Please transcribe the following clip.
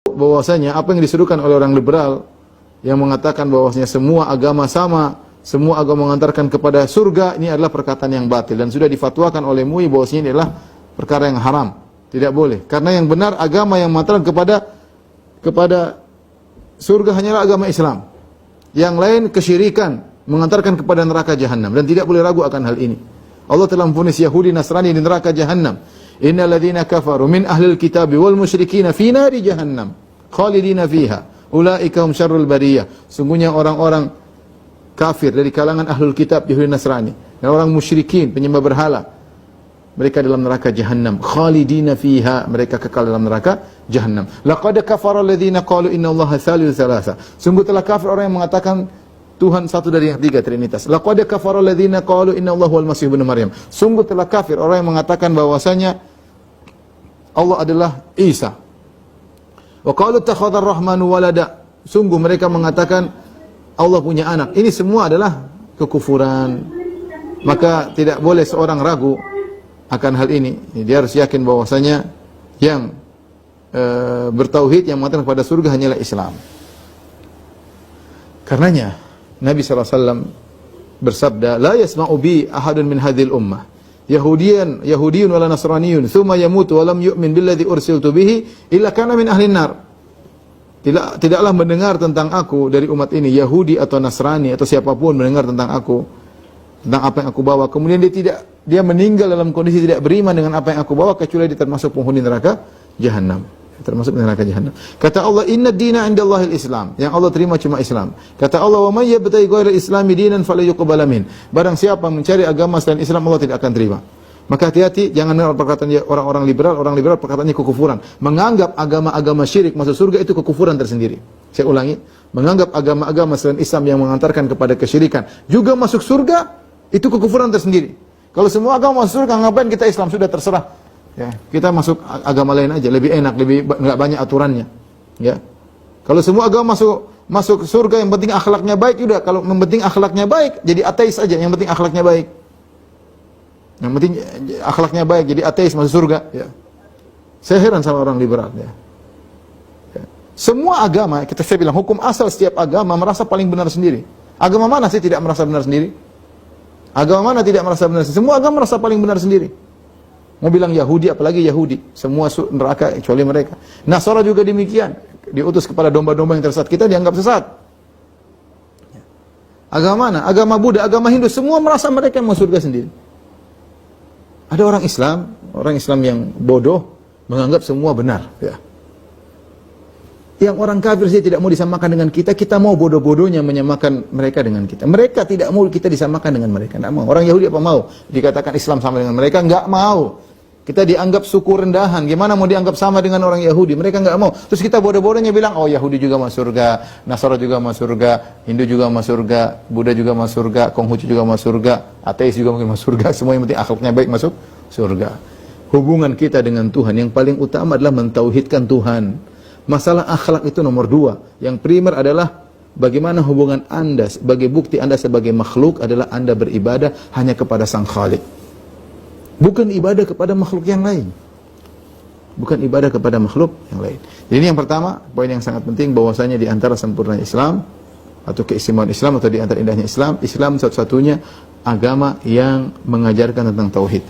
bahwasanya apa yang disuruhkan oleh orang liberal yang mengatakan bahwasanya semua agama sama, semua agama mengantarkan kepada surga, ini adalah perkataan yang batil dan sudah difatwakan oleh MUI bahwasanya ini adalah perkara yang haram, tidak boleh. Karena yang benar agama yang mengantarkan kepada surga hanyalah agama Islam. Yang lain kesyirikan, mengantarkan kepada neraka jahanam dan tidak boleh ragu akan hal ini. Allah telah memvonis Yahudi Nasrani di neraka jahanam. Innal ladzina kafaru min ahlil kitabi wal musyrikin fi nari jahannam khalidina fiha ulaika hum syarrul bariyah. Sungguhnya orang-orang kafir dari kalangan ahlul kitab Yahudi Nasrani dan orang musyrikin penyembah berhala, mereka dalam neraka jahanam khalidina fiha, mereka kekal dalam neraka jahanam. Laqad kafara alladzina qalu innallaha thalithu thalatha. Sungguh telah kafir orang yang mengatakan Tuhan satu dari yang tiga, Trinitas. Laqad kafara alladzina qalu innallaha wal masih ibnu Maryam. Sungguh telah kafir orang yang mengatakan bahwasanya Allah adalah Isa. Wa qalu ittakhadha ar-rahmanu walada. Sungguh mereka mengatakan Allah punya anak. Ini semua adalah kekufuran. Maka tidak boleh seorang ragu akan hal ini. Dia harus yakin bahwasanya yang bertauhid, yang mengatakan kepada surga hanyalah Islam. Karenanya Nabi SAW bersabda, la yasma'u bi ahadun min hadhil ummah Yahudiyun wala Nasraniyun thumma yamutu wa lam yu'min billadhi ursiltu bihi illa kana min ahlin nar. Tidaklah mendengar tentang aku dari umat ini Yahudi atau Nasrani atau siapapun mendengar tentang aku, tentang apa yang aku bawa, kemudian dia meninggal dalam kondisi tidak beriman dengan apa yang aku bawa, kecuali dia termasuk penghuni neraka jahanam. Termasuk neraka jahanam. Kata Allah, inna dina indallahil Islam. Yang Allah terima cuma Islam. Kata Allah, wa may yabtaghi ghairal islami dinan fala yuqbal min. Barang siapa mencari agama selain Islam, Allah tidak akan terima. Maka hati-hati, jangan dengar perkataan orang-orang liberal. Orang liberal perkataannya kekufuran. Menganggap agama-agama syirik masuk surga itu kekufuran tersendiri. Saya ulangi, menganggap agama-agama selain Islam yang mengantarkan kepada kesyirikan juga masuk surga, itu kekufuran tersendiri. Kalau semua agama masuk surga, ngapain kita Islam? Sudah terserah. Ya, kita masuk agama lain aja, lebih enak, lebih enggak banyak aturannya. Ya. Kalau semua agama masuk surga, yang penting akhlaknya baik, udah. Kalau yang penting akhlaknya baik, jadi ateis aja, yang penting akhlaknya baik. Yang penting akhlaknya baik, jadi ateis masuk surga, ya. Saya heran sama orang liberal, ya. Ya. Semua agama, saya bilang hukum asal setiap agama merasa paling benar sendiri. Agama mana sih tidak merasa benar sendiri? Agama mana tidak merasa benar sendiri? Semua agama merasa paling benar sendiri. Mau bilang Yahudi, apalagi Yahudi, semua neraka kecuali mereka. Nasara juga demikian, diutus kepada domba-domba yang tersesat, kita dianggap sesat. Agama mana? Agama Buddha, agama Hindu, semua merasa mereka yang mau surga sendiri. Ada orang Islam yang bodoh, menganggap semua benar. Ya. Yang orang kafir saja tidak mau disamakan dengan kita, kita mau bodoh-bodohnya menyamakan mereka dengan kita. Mereka tidak mau kita disamakan dengan mereka, tidak mau. Orang Yahudi apa mau? Dikatakan Islam sama dengan mereka, enggak mau. Kita dianggap suku rendahan, gimana mau dianggap sama dengan orang Yahudi? Mereka enggak mau. Terus kita bodoh-bodohnya bilang, oh Yahudi juga masuk surga, Nasara juga masuk surga, Hindu juga masuk surga, Buddha juga masuk surga, Konghucu juga masuk surga, ateis juga mungkin masuk surga, semua yang penting akhlaknya baik masuk surga. Hubungan kita dengan Tuhan yang paling utama adalah mentauhidkan Tuhan. Masalah akhlak itu nomor 2. Yang primer adalah bagaimana hubungan Anda, sebagai bukti Anda sebagai makhluk adalah Anda beribadah hanya kepada Sang Khalik. Bukan ibadah kepada makhluk yang lain. Bukan ibadah kepada makhluk yang lain. Jadi ini yang pertama, poin yang sangat penting, bahwasanya di antara sempurna Islam atau keistimewaan Islam atau di antara indahnya Islam, Islam satu-satunya agama yang mengajarkan tentang tauhid.